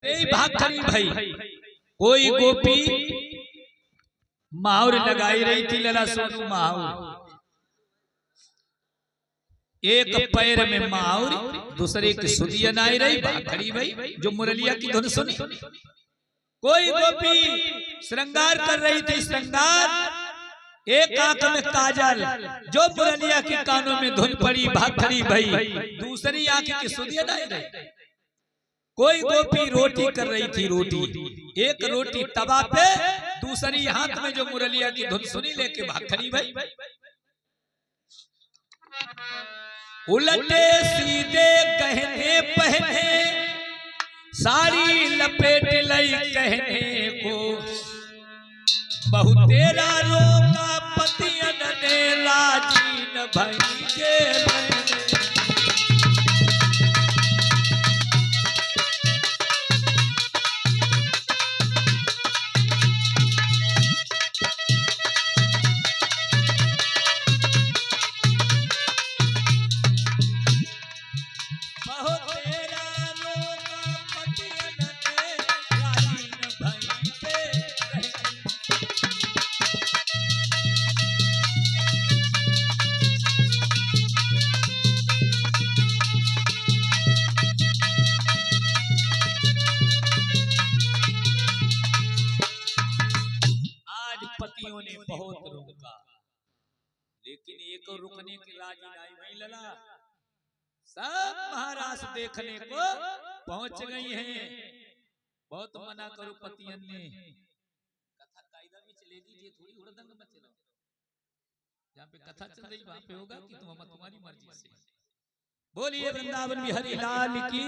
ऐसे ही भाग खड़ी भाई। कोई गोपी माहौर लगाई रही थी, लला सोनू माहौर। एक पैर में माहौर, दूसरे की सुदिया नाई रही, भाग खड़ी भाई जो मुरलिया की धुन सुनी। कोई गोपी श्रृंगार कर रही थी, श्रृंगार, एक आंख में काजल, जो मुरलिया के कानों में धुन पड़ी, भाग खड़ी भाई, दूसरी आंख की सुदिया नाई रही। कोई गोपी रोटी कर रही थी, रोटी, एक रोटी तवा पे, दूसरी हाथ में जो मुरलिया की धुन सुनी लेके भाग खड़ी भाई। उलटे सीधे गहने पहने, साड़ी लपेट लई कहने को, बहु तेरा रोका पतियन ने, राजीन भई के रहने। ने बहुत रोका, लेकिन एक रुकने की राजी नहीं लला। सब महाराज देखने को पहुंच गई हैं। बहुत मना करो पतियन ने, कथा कायदा में चलेगी, ये थोड़ी हुड़दंग मत चलाओ। जहाँ पे कथा चल रही वहां पे होगा कि तुम्हारी मर्जी से। बोलिए वृंदावन बिहारी लाल की।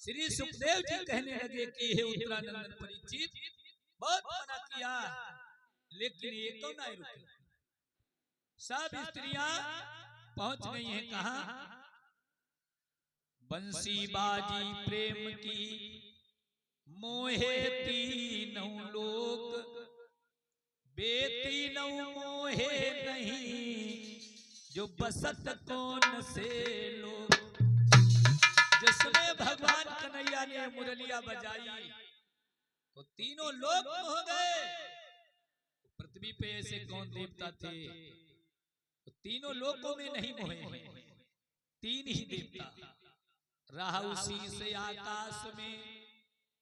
श्री सुखदेव जी कहने लगे कि हे उत्तरानंदन परीक्षित, बहुत मना किया, लेकिन ये तो नहीं रुके। सब स्त्रियां पहुंच गई हैं कहां? बंसी बाजी प्रेम की मोहे तीनों लोक, बेतीनों मोहे नहीं, जो बसत कौन से लोग। जिसमें भगवान कन्हैया ने मुरलिया बजाई तो तीनों लोग हो गए। पृथ्वी पे ऐसे कौन देवता थे तो तीनों लोकों में नहीं मोहे? तीन ही देवता, राहु शीस आकाश में,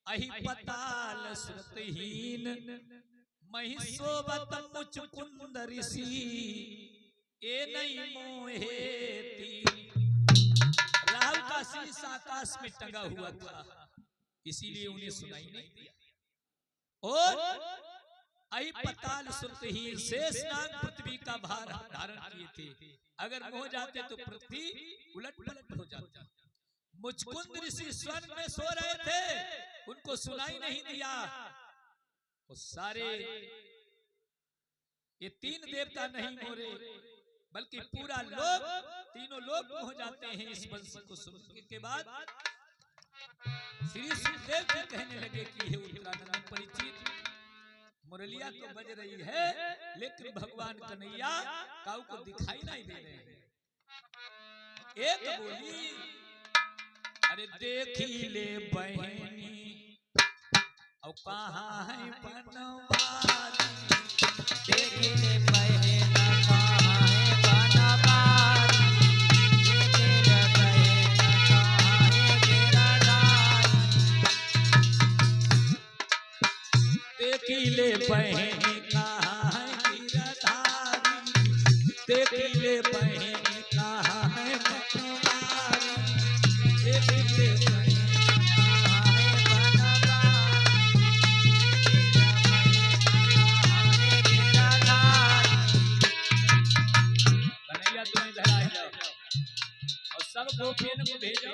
अहि पताल श्रुतहीन, महिषोवत मुचकुंद ऋषि, ए नहीं मोहे तीन। राहु का शीस आकाश में टंगा हुआ था, इसीलिए उन्हें सुनाई नहीं दिया। और अहि पताल श्रुतहीन, शेषनाग पृथ्वी का भार धारण किए थे। अगर मोह जाते तो पृथ्वी उलट पलट हो जाती। मुचकुंद ऋषि स्वर्ग में सो रहे थे, उनको सुनाई नहीं दिया। वो सारे ये तीन देवता नहीं मोरे, बल्कि पूरा लोक, तीनों लोग हो जाते हैं इस बंसी को सुनने के बाद। श्री सुखदेव जी कहने लगे कि हे उत्तरानंदन परीक्षित, मुरलिया तो बज रही है, लेकिन भगवान कन्हैया काऊ को दिखाई नहीं दे रहे हैं। एक बोली, अरे देखी ले बहनी और कहाँ है बनवारी, देखी ले बहनी कहाँ है बनवारी, देखी ले बहनी कहाँ है गिरधारी, देखी ले बहनी कहाँ है गिरधारी, देखी ले बहनी कहाँ है बनवारी, देखी ले बहनी कहाँ है बनवारी, कन्हैया तुम्हें धराए जाओ और सब गोपियों को भेजो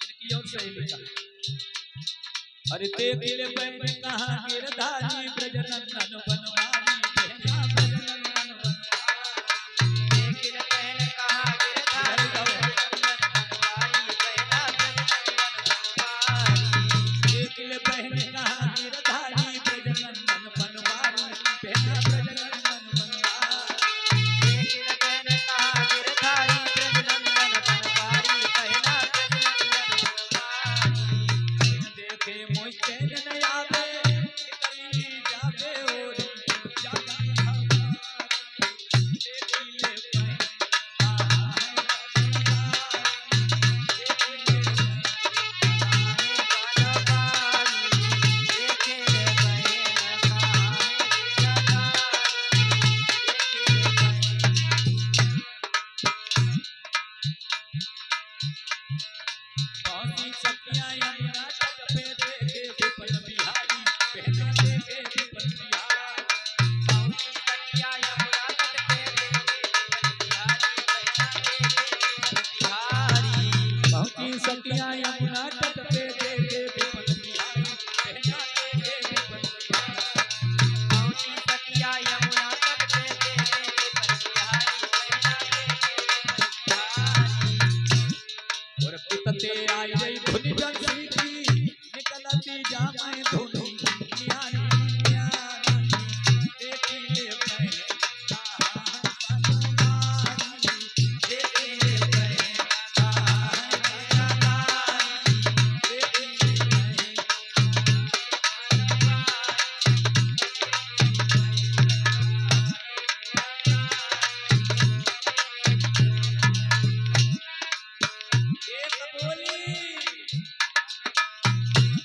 इनकी और सहेली का। अरे देखी ले बहनी कहाँ गिरधारी, ब्रजनंदन बनवारी, बहना ब्रजनंदन बनवारी, देखी ले बहनी कहाँ गिरधारी, देखी ले बहनी कहाँ गिरधारी, ब्रजनंदन बनवारी, बहना ब्रजनंदन बनवारी, देखी ले बहनी कहाँ गिरधारी, ब्रजनंदन बनवारी, बहना ब्रजनंदन बनवारी। चैन न आवे निकली जावे और जागी हमारी देखी ले बहन सखिया यमुना तट पे देखे विपन बिहारी बहना देखे विपन बिहारी सखिया यमुना तट पे देखे विपन बिहारी बहना देखे और पुतते आई गई धुनी बंसी की निकलती जामे धुनी न्यारी न्यारी देखी ले बहन देखी ले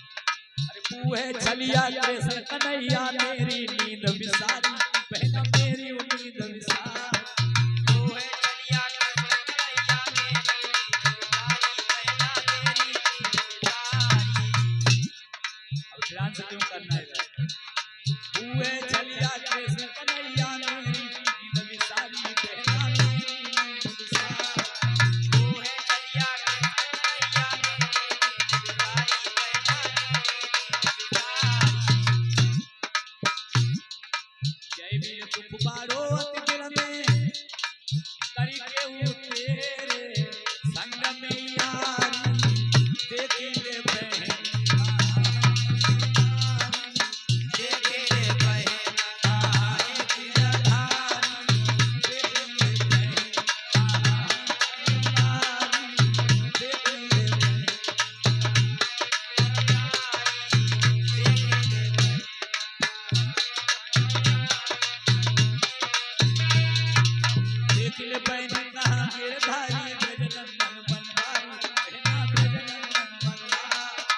बहन चलिया कृष्ण कन्हैया मेरी नींद विसारी बहना मेरी नींद विसारी चलिया कृष्ण कन्हैया मेरी अब ध्यान से क्यों करना है चलिया कृष्ण कन्हैया मेरी नींद विसारी बहना मेरी नींद विसारी चलिया जय वीर तुम बारो अति दिल में करी के तेरे संग में यारी देखी ले बहन देखी ले बहन आए गिरधारी देखी ले बहन देखी ले बहन देखिल बहन कहाँ गिरधारी ब्रजनंदन बनवारी बहना ब्रजनंदन बनवारी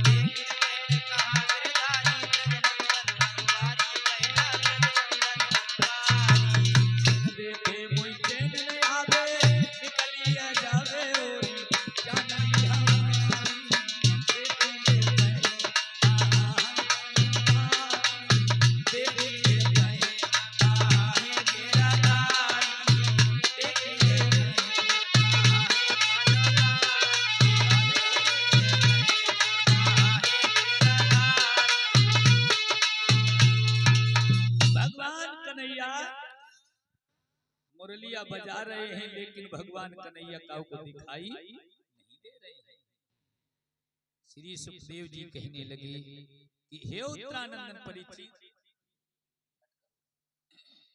देखिल बहन कहाँ गिरधारी ब्रजनंदन बनवारी बहना ब्रजनंदन बनवारी देखे मोई चैन न आवे निकलिया जावे और जागी हमारी देखी ले बहन देखी ले बहन आहे मुरलिया बजा रहे हैं लेकिन भगवान कन्हैया काऊ को दिखाई नहीं दे रहे हैं। श्री सुखदेव जी कहने लगे कि हे उत्तरानंदन परीक्षित